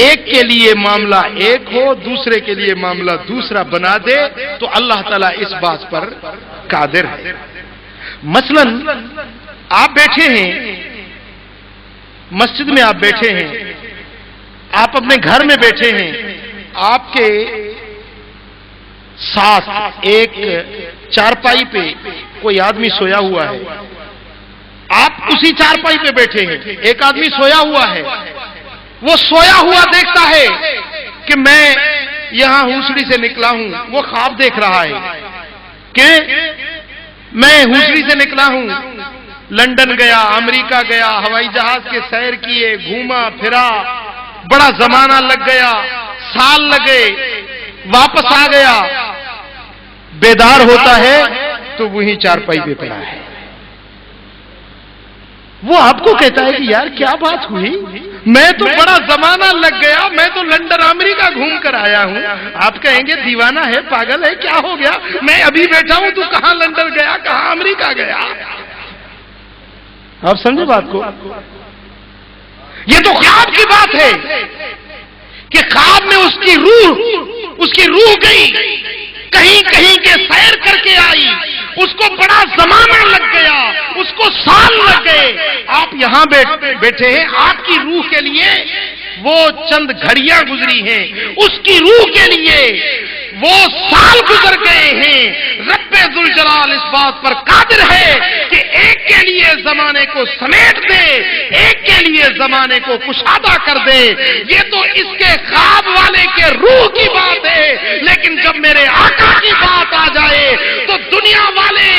[SPEAKER 1] ایک کے لیے معاملہ ایک ہو، دوسرے کے لیے معاملہ دوسرا بنا دے، تو اللہ تعالیٰ اس بات پر قادر ہے۔ مثلا آپ بیٹھے ہیں مسجد میں، آپ بیٹھے ہیں، آپ اپنے گھر میں بیٹھے ہیں، آپ کے ساتھ ایک چارپائی پہ کوئی آدمی سویا ہوا ہے، آپ اسی چارپائی پہ بیٹھے ہیں، ایک آدمی سویا ہوا ہے، وہ سویا ہوا دیکھتا ہے کہ میں یہاں ہونسڑی سے نکلا ہوں، وہ خواب دیکھ رہا ہے کہ میں ہونسڑی سے نکلا ہوں، لندن گیا، امریکہ گیا، ہوائی جہاز کے سیر کیے، گھوما پھرا، بڑا زمانہ لگ گیا، سال لگے، واپس آ گیا، بیدار ہوتا ہے تو وہی چارپائی پہ پڑا ہے۔ وہ آپ کو کہتا ہے کہ یار کیا بات ہوئی، میں تو بڑا زمانہ لگ گیا، میں تو لندن امریکہ گھوم کر آیا ہوں۔ آپ کہیں گے دیوانہ ہے، پاگل ہے، کیا ہو گیا، میں ابھی بیٹھا ہوں، تو کہاں لندن گیا، کہاں امریکہ گیا۔ آپ سمجھے بات کو؟ یہ تو خواب کی بات ہے کہ خواب میں اس کی روح گئی، کہیں کہیں کے سیر کر کے آئی، اس کو بڑا زمانہ لگ گیا، اس کو سال لگ گئے، آپ یہاں بیٹھے ہیں، آپ کی روح کے لیے وہ چند گھڑیاں گزری ہیں، اس کی روح کے لیے وہ سال گزر گئے ہیں۔ رب ذوالجلال اس بات پر قادر ہے کہ ایک کے لیے زمانے کو سمیٹ دے، ایک کے لیے زمانے کو کشادہ کر دے۔ یہ تو اس کے خواب والے کے روح کی بات ہے، لیکن جب میرے آقا کی بات آ جائے تو دنیا والے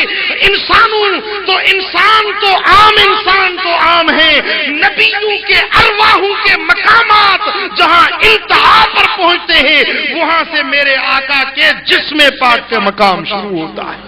[SPEAKER 1] انسانوں تو انسان تو عام ہیں، نبیوں کے ارواحوں کے مقامات جہاں انتہا پر پہنچتے ہیں، وہاں سے میرے آقا کے جسم پاک کا مقام شروع ہوتا ہے۔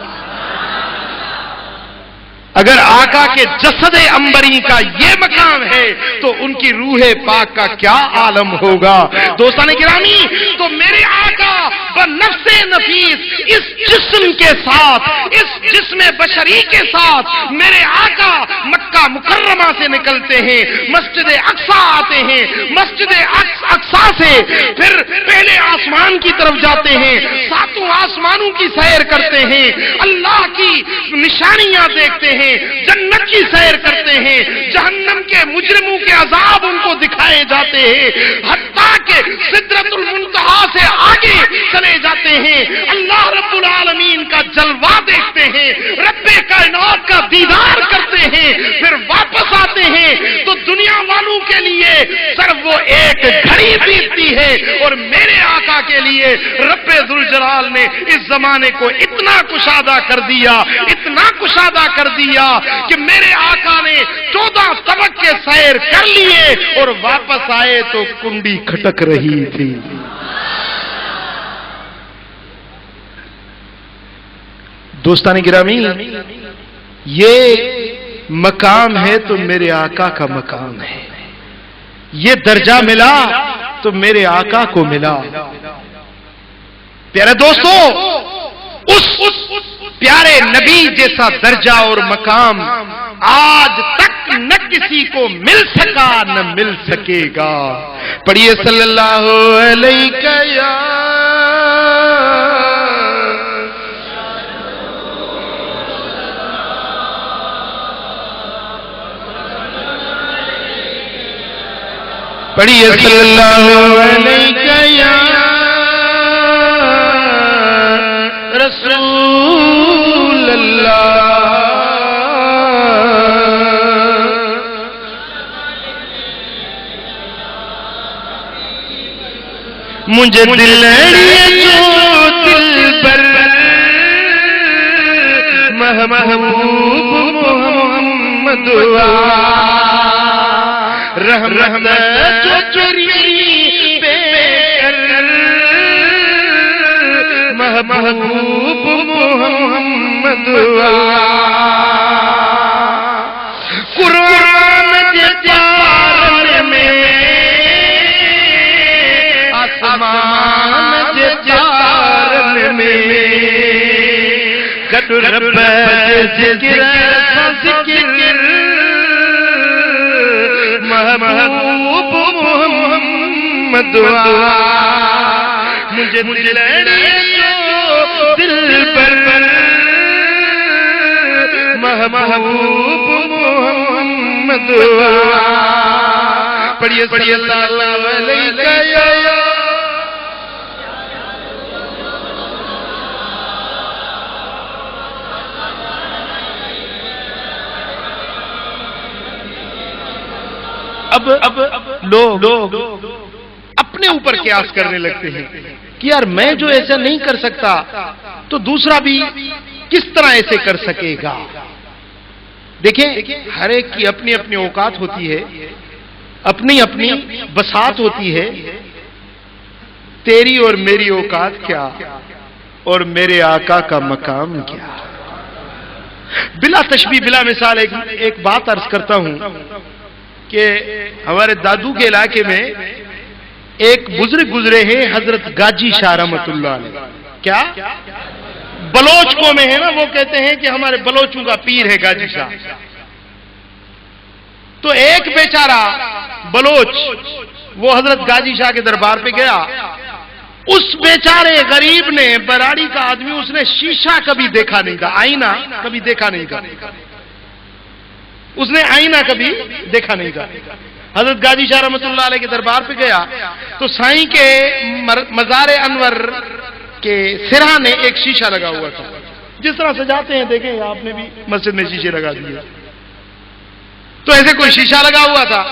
[SPEAKER 1] اگر آقا کے جسد عنبری کا یہ مقام ہے تو ان کی روح پاک کا کیا عالم ہوگا۔ دوستان گرامی، تو میرے آقا بنفس نفیس اس جسم کے ساتھ، اس جسم بشری کے ساتھ میرے آقا مکہ مکرمہ سے نکلتے ہیں، مسجد اقصی آتے ہیں، مسجد اقصی سے پھر پہلے آسمان کی طرف جاتے ہیں، ساتوں آسمانوں کی سیر کرتے ہیں، اللہ کی نشانیاں دیکھتے ہیں، جنت کی سیر کرتے ہیں، جہنم کے مجرموں کے عذاب ان کو دکھائے جاتے ہیں، حتیٰ کہ سدرۃ المنتہا سے آگے چلے جاتے ہیں، اللہ رب العالمین کا جلوہ دیکھتے ہیں، رب کائنات کا دیدار کرتے ہیں، پھر واپس آتے ہیں تو دنیا والوں کے لیے صرف وہ ایک گھڑی بیتتی ہے، اور میرے آقا کے لیے رب ذوالجلال نے اس زمانے کو اتنا کشادہ کر دیا، اتنا کشادہ کر دیا کہ میرے آقا نے 14 طبق کے سیر کر لیے اور واپس آئے تو کنڈی کھٹک رہی تھی۔ دوستان گرامی، یہ مقام ہے تو میرے آقا کا مقام ہے، یہ درجہ ملا تو میرے آقا کو ملا۔ پیارے دوستو، اس پیارے نبی جیسا درجہ اور مقام آج تک نہ کسی کو مل سکا نہ مل سکے گا۔ پڑھیے صلی اللہ علیہ یا پڑھیے صلی اللہ علیہ یا رسول اللہ۔ مجھے دل جو دل پر محبوب محمد رحم جو چوری پہ محبوب محمد قرآن رب ذکر محبوب محمد مجھے دل پر محبوب محمد پڑھیے صلی اللہ علیہ اب لوگ اپنے اوپر قیاس کرنے لگتے ہیں کہ یار میں جو ایسا نہیں کر سکتا تو دوسرا بھی کس طرح ایسے کر سکے گا. دیکھیں ہر ایک کی اپنی اپنی اوقات ہوتی ہے، اپنی اپنی بساط ہوتی ہے. تیری اور میری اوقات کیا اور میرے آقا کا مقام کیا. بلا تشبیہ بلا مثال ایک بات عرض کرتا ہوں کہ ہمارے دادو کے علاقے میں ایک بزرگ گزرے ہیں حضرت گاجی شاہ رحمت اللہ علیہ. کیا بلوچ کو میں ہے نا، وہ کہتے ہیں کہ ہمارے بلوچوں کا پیر ہے گاجی شاہ. تو ایک بیچارہ بلوچ وہ حضرت گاجی شاہ کے دربار پہ گیا. اس بیچارے غریب نے، براڑی کا آدمی، اس نے شیشہ کبھی دیکھا نہیں تھا، آئینہ کبھی دیکھا نہیں تھا، اس نے آئینہ کبھی دیکھا نہیں تھا. حضرت گاجی شاہ رحمت اللہ علیہ کے دربار پہ گیا تو سائیں کے مزار انور کے سرہ نے ایک شیشہ لگا ہوا تھا، جس طرح سجاتے ہیں دیکھیں آپ نے بھی مسجد میں شیشے لگا دیے. تو ایسے کوئی شیشہ لگا ہوا تھا.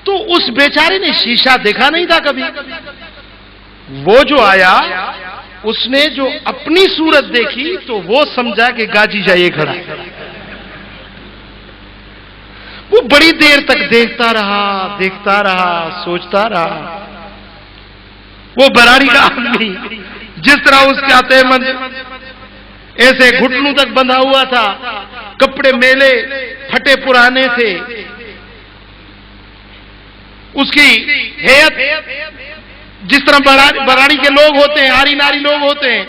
[SPEAKER 1] تو اس بیچارے نے شیشہ دیکھا نہیں تھا کبھی. وہ جو آیا اس نے جو اپنی صورت دیکھی تو وہ سمجھا کہ گاجی شاہ یہ کھڑا ہے. وہ بڑی دیر تک دیکھتا رہا سوچتا رہا. وہ براڑی کا آدمی جس طرح اس کا تہمند ایسے گھٹنوں تک بندھا ہوا تھا، کپڑے میلے پھٹے پرانے تھے، اس کی ہیئت جس طرح براڑی کے لوگ ہوتے ہیں، آری ناری لوگ ہوتے ہیں.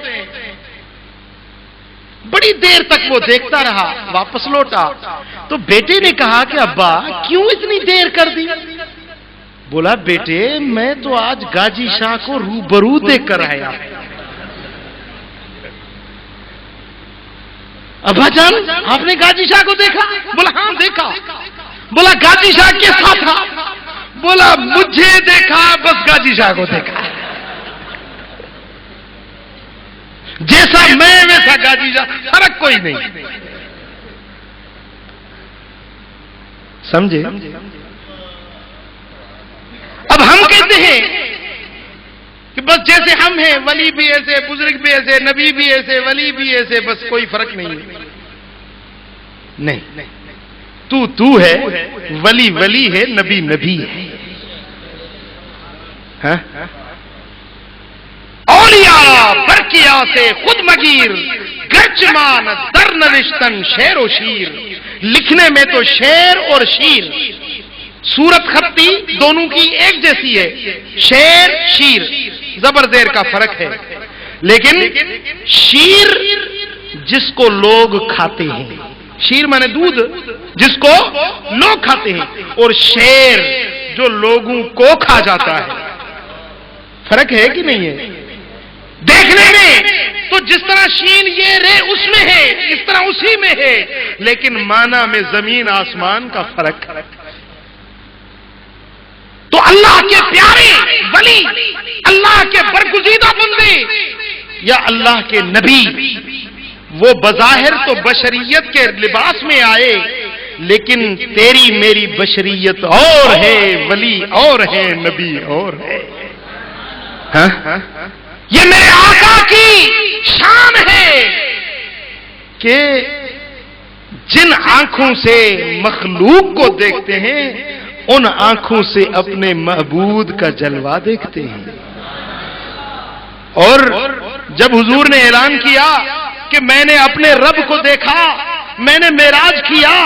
[SPEAKER 1] بڑی دیر تک وہ دیکھتا رہا، واپس لوٹا. تو بیٹے نے کہا کہ ابا کیوں اتنی دیر کر دی؟ بولا بیٹے میں تو آج گاجی شاہ کو روبرو دیکھ کر آیا. ابا جان آپ نے گاجی شاہ کو دیکھا؟ بولا ہاں دیکھا. بولا گاجی شاہ کیسا تھا؟ بولا مجھے دیکھا بس گاجی شاہ کو دیکھا. جیسا میں ویسا گاجی شاہ، فرق کوئی نہیں. سمجھے؟ اب ہم کہتے ہیں کہ بس جیسے ہم ہیں ولی بھی ایسے، بزرگ بھی ایسے، نبی بھی ایسے، ولی بھی ایسے، بس کوئی فرق نہیں ہے. نہیں، تو ہے ولی ولی ہے، نبی نبی ہے. اولیاء برکیا سے خود مگیر، گرچمان در نوشتن شعر و شیر. لکھنے میں تو شعر اور شیر، صورت خطی دونوں کی ایک جیسی ہے. شعر شیر زبر زیر کا فرق ہے، لیکن شیر جس کو لوگ کھاتے ہیں، شیر مانے دودھ جس کو لوگ کھاتے ہیں، اور شعر جو لوگوں کو کھا جاتا ہے. فرق ہے کہ نہیں ہے؟ دیکھنے میں تو جس طرح شین یہ رے اس میں ہے، اس طرح اسی میں ہے، لیکن معنی میں زمین آسمان کا فرق. تو اللہ کے پیارے ولی، اللہ کے برگزیدہ بندے یا اللہ کے نبی، وہ بظاہر تو بشریت کے لباس میں آئے، لیکن تیری میری بشریت اور ہے، ولی اور ہے، نبی اور ہے. یہ میرے آقا کی شان ہے کہ جن آنکھوں سے مخلوق کو دیکھتے ہیں ان آنکھوں سے اپنے معبود کا جلوہ دیکھتے ہیں. اور جب حضور نے اعلان کیا کہ میں نے اپنے رب کو دیکھا، میں نے معراج کیا،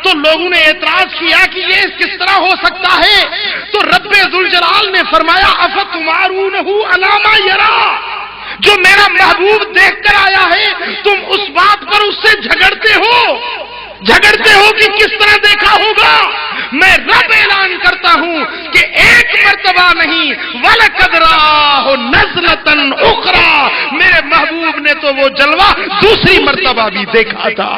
[SPEAKER 1] تو لوگوں نے اعتراض کیا کہ یہ کس طرح ہو سکتا ہے؟ تو رب ذوالجلال نے فرمایا افتمارونہ علی ما یری، جو میرا محبوب دیکھ کر آیا ہے تم اس بات پر اس سے جھگڑتے ہو کہ کس طرح دیکھا ہوگا. میں رب اعلان کرتا ہوں کہ ایک مرتبہ نہیں وَلَقَدْ رَآهُ نَزْلَةً أُخْرَى، میرے محبوب نے تو وہ جلوہ دوسری مرتبہ بھی دیکھا تھا.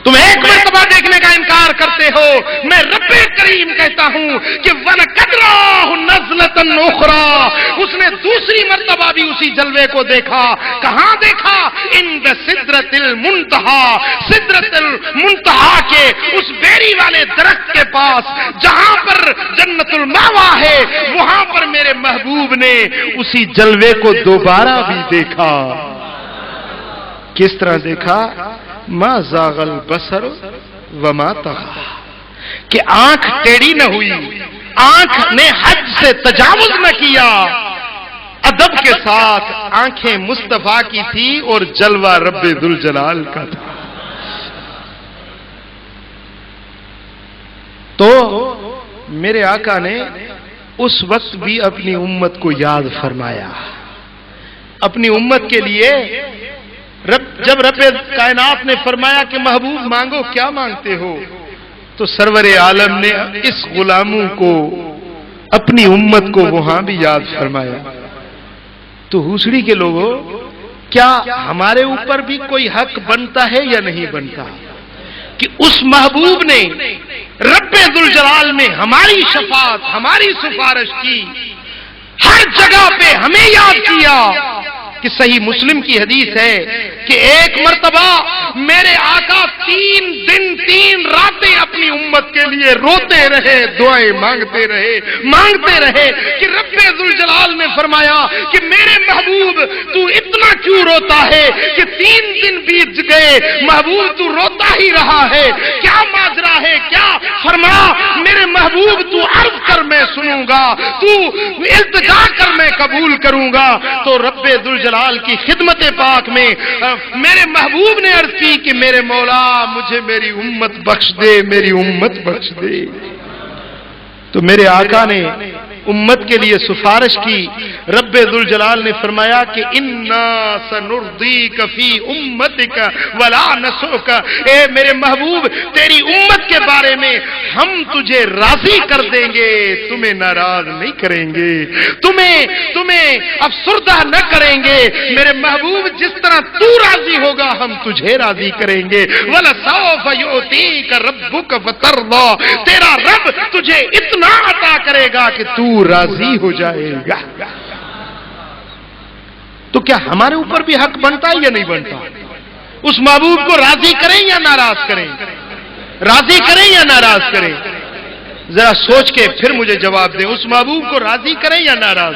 [SPEAKER 1] تم ایک مرتبہ دیکھنے کا انکار کرتے ہو. میں رب کریم کہتا ہوں کہ وَلَقَدْ رَآهُ نَزْلَةً أُخْرَى، اس نے دوسری مرتبہ بھی اسی جلوے کو دیکھا. کہاں دیکھا؟ عند سدرۃ المنتہا، سدرۃ المنتہا کے اس بیری والے درخت کے پاس جہاں پر جنت المأویٰ ہے، وہاں پر میرے محبوب نے اسی جلوے کو دوبارہ بھی دیکھا. کس طرح دیکھا؟ ما زاغ البصر وما طغى، کہ آنکھ ٹیڑھی نہ ہوئی، آنکھ نے حد سے تجاوز نہ کیا، ادب کے ساتھ آنکھیں مصطفیٰ کی تھی اور جلوہ رب ذوالجلال کا تھا. تو میرے آقا نے اس وقت بھی اپنی امت کو یاد فرمایا. اپنی امت کے لیے جب رب کائنات نے فرمایا کہ محبوب مانگو، کیا مانگتے ہو، تو سرور عالم نے اس غلاموں کو، اپنی امت کو وہاں بھی یاد فرمایا. تو حوصڑی کے لوگوں، کیا ہمارے اوپر بھی کوئی حق بنتا ہے یا نہیں بنتا کہ اس محبوب نے رب ذوالجلال میں ہماری شفاعت، ہماری سفارش کی، ہر جگہ پہ ہمیں یاد کیا. کہ صحیح مسلم کی حدیث ہے کہ ایک مرتبہ میرے آقا 3 دن 3 راتیں اپنی امت کے لیے روتے رہے، دعائیں مانگتے رہے کہ رب ذوالجلال نے فرمایا کہ میرے محبوب تو اتنا کیوں روتا ہے کہ 3 دن بیت گئے، محبوب تو روتا ہی رہا ہے، کیا ماجرا ہے؟ کیا فرما؟ میرے محبوب تو عرض کر میں سنوں گا، تو التجا کر میں قبول کروں گا. تو رب ذوالجلال کی خدمت پاک میں میرے محبوب نے عرض کی کہ میرے مولا مجھے میری امت بخش دے، میری امت بخش دے. تو میرے آقا نے امت کے لیے سفارش کی. رب ذوالجلال نے فرمایا کہ انا سنرضیک فی امتک ولا نسوک، اے میرے محبوب تیری امت کے بارے میں ہم تجھے راضی کر دیں گے، تمہیں ناراض نہیں کریں گے، تمہیں افسردہ نہ کریں گے. میرے محبوب جس طرح تو راضی ہوگا ہم تجھے راضی کریں گے. ولسوف یؤتیک ربک فترضی، تیرا رب تجھے اتنا عطا کرے گا کہ تو راضی ہو جائے گا. تو کیا ہمارے اوپر بھی حق بنتا ہے یا نہیں بنتا؟ اس محبوب کو راضی کریں یا ناراض کریں؟ راضی کریں یا ناراض کریں؟ ذرا سوچ کے پھر مجھے جواب دیں. اس محبوب کو راضی کریں یا ناراض؟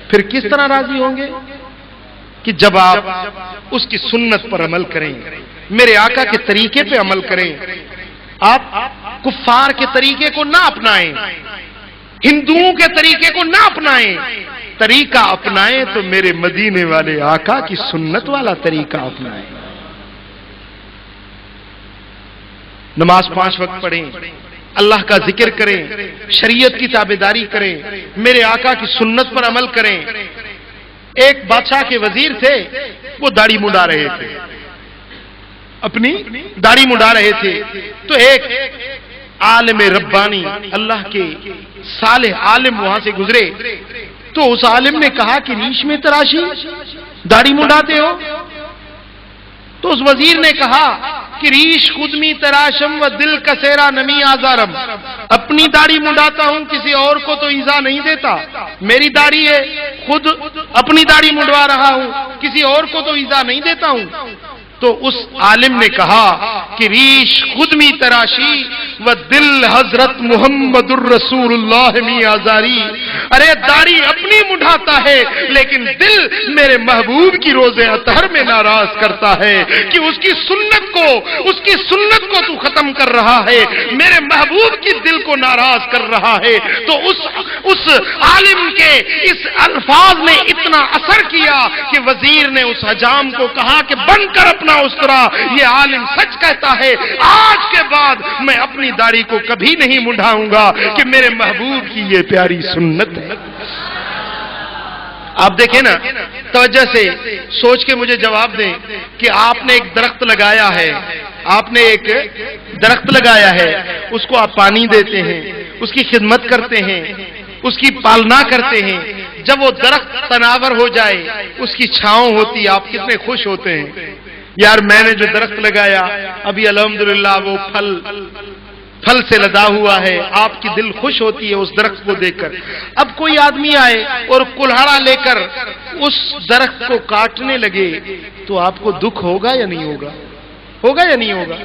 [SPEAKER 1] پھر کس طرح راضی ہوں گے؟ کہ جب آپ اس کی سنت پر عمل کریں، میرے آقا کے طریقے پہ عمل کریں. آپ کفار کے طریقے کو نہ اپنائیں، ہندوؤں کے طریقے کو نہ اپنائیں. طریقہ اپنائیں تو میرے مدینے والے آقا کی سنت والا طریقہ اپنائیں. نماز 5 وقت پڑھیں، اللہ کا ذکر کریں، شریعت کی تابعداری کریں، میرے آقا کی سنت پر عمل کریں. ایک بادشاہ کے وزیر تھے، وہ داڑھی منڈا رہے تھے، اپنی داڑھی منڈا رہے تھے. تو ایک عالم ربانی، اللہ کے صالح عالم وہاں سے گزرے. تو اس عالم نے کہا کہ ریش میں تراشی، داڑھی منڈاتے ہو؟ تو اس وزیر نے کہا کہ ریش خود می تراشم و دل کسیرا نمی آزارم، اپنی داڑھی منڈاتا ہوں، کسی اور کو تو ایذا نہیں دیتا. میری داڑھی ہے، خود اپنی داڑھی منڈوا رہا ہوں، کسی اور کو تو ایذا نہیں دیتا ہوں. تو اس عالم نے کہا کہ ریش خود می تراشی و دل حضرت محمد الرسول اللہ می آزاری. ارے داڑھی اپنی مڈھاتا ہے لیکن دل میرے محبوب کی روزے اطہر میں ناراض کرتا ہے کہ اس کی سنت کو تو ختم کر رہا ہے، میرے محبوب کی دل کو ناراض کر رہا ہے. تو اس عالم کے اس الفاظ نے اتنا اثر کیا دیا کہ وزیر نے اس حجام کو کہا کہ بند کر اپنا استرا، یہ عالم سچ کہتا ہے، آج کے بعد میں اپنی داڑھی کو کبھی نہیں منڈاؤں گا کہ میرے محبوب کی یہ پیاری سنت ہے۔ آپ دیکھیں نا، توجہ سے سوچ کے مجھے جواب دیں کہ آپ نے ایک درخت لگایا ہے، آپ نے ایک درخت لگایا ہے، اس کو آپ پانی دیتے ہیں، اس کی خدمت کرتے ہیں، اس کی پالنا کرتے ہیں، جب وہ درخت تناور ہو جائے، اس کی چھاؤں ہوتی، آپ کتنے خوش ہوتے ہیں، یار میں نے جو درخت لگایا ابھی الحمدللہ وہ پھل سے لدا ہوا ہے، آپ کی دل خوش ہوتی ہے اس درخت کو دیکھ کر۔ اب کوئی آدمی آئے اور کلہاڑا لے کر اس درخت کو کاٹنے لگے تو آپ کو دکھ ہوگا یا نہیں ہوگا؟ ہوگا یا نہیں ہوگا؟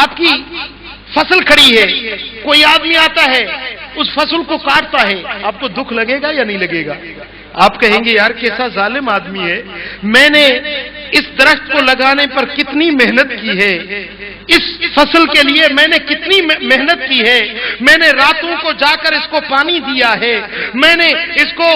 [SPEAKER 1] آپ کی فصل کھڑی ہے، کوئی آدمی آتا ہے اس فصل کو کاٹتا ہے، آپ کو دکھ لگے گا یا نہیں لگے گا؟ آپ کہیں گے یار کیسا ظالم آدمی ہے، میں نے اس درخت کو لگانے پر کتنی محنت کی ہے، اس فصل کے لیے میں نے کتنی محنت کی ہے، میں نے راتوں کو جا کر اس کو پانی دیا ہے، میں نے اس کو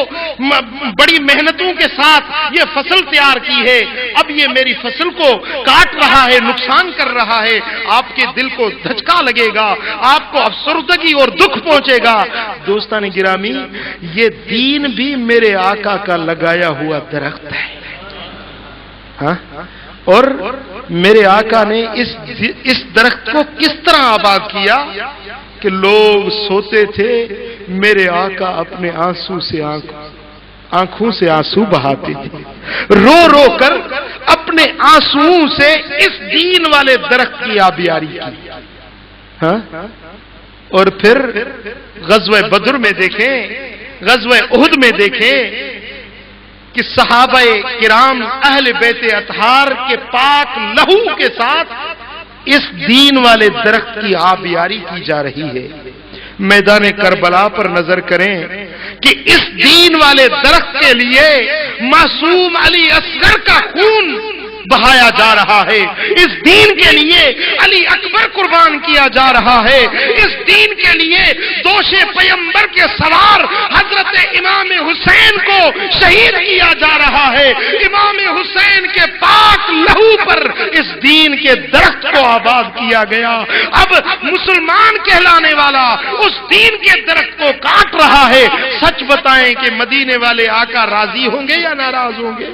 [SPEAKER 1] بڑی محنتوں کے ساتھ یہ فصل تیار کی ہے، اب یہ میری فصل کو کاٹ رہا ہے، نقصان کر رہا ہے، آپ کے دل کو دھچکا لگے گا، آپ کو افسردگی اور دکھ پہنچے گا۔ دوستان گرامی، یہ دین بھی میرے آقا کا لگایا ہوا درخت ہے، ہاں؟ اور میرے آقا نے اس درخت کو کس طرح آباد کیا کہ لوگ سوتے تھے، میرے آقا اپنے آنکھوں سے آنسو بہاتے تھے، رو رو کر اپنے آنسوؤں سے اس دین والے درخت کی آبیاری کی، ہاں؟ اور پھر غزوہ بدر میں دیکھیں، غزوہ احد میں دیکھیں کہ صحابہ کرام اہل بیت اطہار کے پاک لہو کے ساتھ اس دین والے درخت کی آبیاری کی جا رہی ہے۔ میدان کربلا پر نظر کریں کہ اس دین والے درخت کے لیے معصوم علی اصغر کا خون بہایا جا رہا ہے، اس دین کے لیے علی اکبر قربان کیا جا رہا ہے، اس دین کے لیے دوش پیمبر کے سوار حضرت امام حسین کو شہید کیا جا رہا ہے، امام حسین کے پاک لہو پر اس دین کے درخت کو آباد کیا گیا۔ اب مسلمان کہلانے والا اس دین کے درخت کو کاٹ رہا ہے، سچ بتائیں کہ مدینے والے آقا راضی ہوں گے یا ناراض ہوں گے؟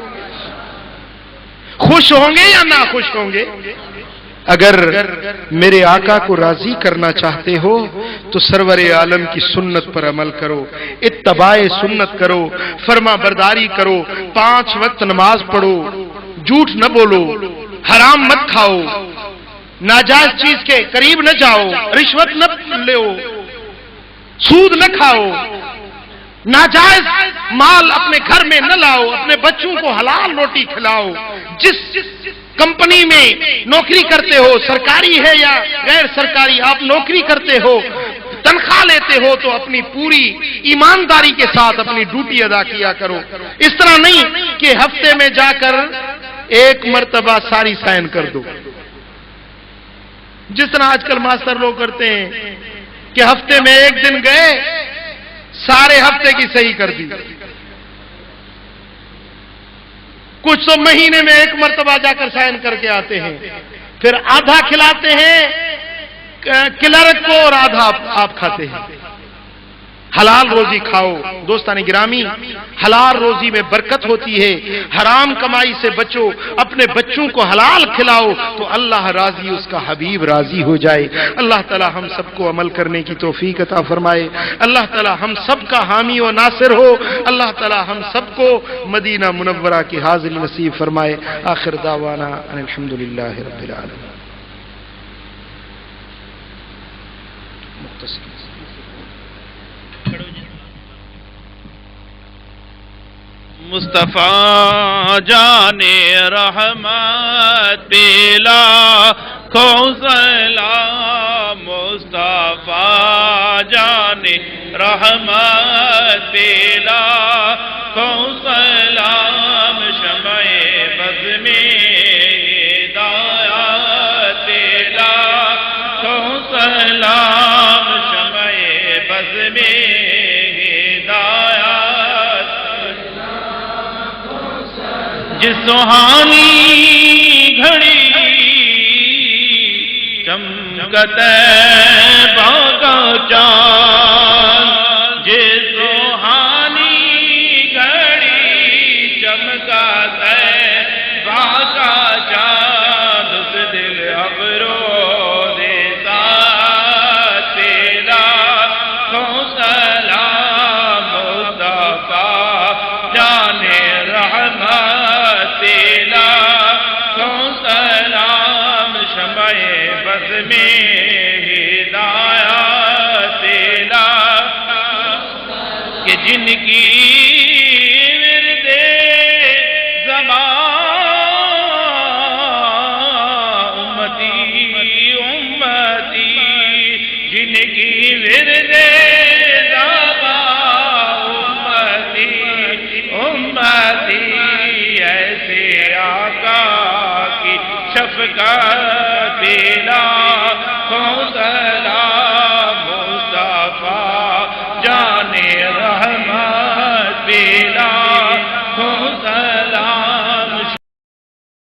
[SPEAKER 1] خوش ہوں گے یا ناخوش ہوں گے؟ اگر میرے آقا کو راضی کرنا چاہتے ہو تو سرور عالم کی سنت پر عمل کرو، اتباع سنت کرو، فرما برداری کرو، 5 وقت نماز پڑھو، جھوٹ نہ بولو، حرام مت کھاؤ، ناجائز چیز کے قریب نہ جاؤ، رشوت نہ لو، سود نہ کھاؤ، ناجائز مال اپنے گھر میں نہ لاؤ، اپنے بچوں کو حلال روٹی کھلاؤ، جس کمپنی میں نوکری کرتے ہو، سرکاری ہے یا غیر سرکاری، آپ نوکری کرتے ہو، تنخواہ لیتے ہو تو اپنی پوری ایمانداری کے ساتھ اپنی ڈیوٹی ادا کیا کرو۔ اس طرح نہیں کہ ہفتے میں جا کر ایک مرتبہ ساری سائن کر دو، جس طرح آج کل ماسٹر لوگ کرتے ہیں کہ ہفتے میں ایک دن گئے، سارے ہفتے کی صحیح کر دی، کچھ تو مہینے میں ایک مرتبہ جا کر سائن کر کے آتے ہیں، پھر آدھا کھلاتے ہیں کلرک کو اور آدھا آپ کھاتے ہیں۔ حلال روزی کھاؤ دوستان گرامی، حلال روزی میں برکت ہوتی ہے، حرام کمائی سے بچو، اپنے بچوں کو حلال کھلاؤ تو اللہ راضی، اس کا حبیب راضی ہو جائے۔ اللہ تعالی ہم سب کو عمل کرنے کی توفیق عطا فرمائے، اللہ تعالی ہم سب کا حامی و ناصر ہو، اللہ تعالی ہم سب کو مدینہ منورہ کی حاضری نصیب فرمائے۔ آخر دعوانا ان الحمدللہ رب العالمین۔
[SPEAKER 2] مصطفیٰ جان رحمت بلا کو سلام، مصطفیٰ جان رحمت بلا کو سلام، شمع بز میں ہدایت بلا کو سلام، شمع بز میں ہدایت جس سہانی گھڑی چمکتے باغا چاند، جس سہانی گھڑی چمکتے باغا چاند، اس دل ابرو دے ساتھ تیرا کو سلام مصطفیٰ جانے رحمت تیرا کو سلام، شمع بز میں ہدایت تیرا کہ جن کی ورد زبان امتی امتی، جن کی ورد زبان امتی امتی، ایسے آقا کی شفقت تیرا کو سلام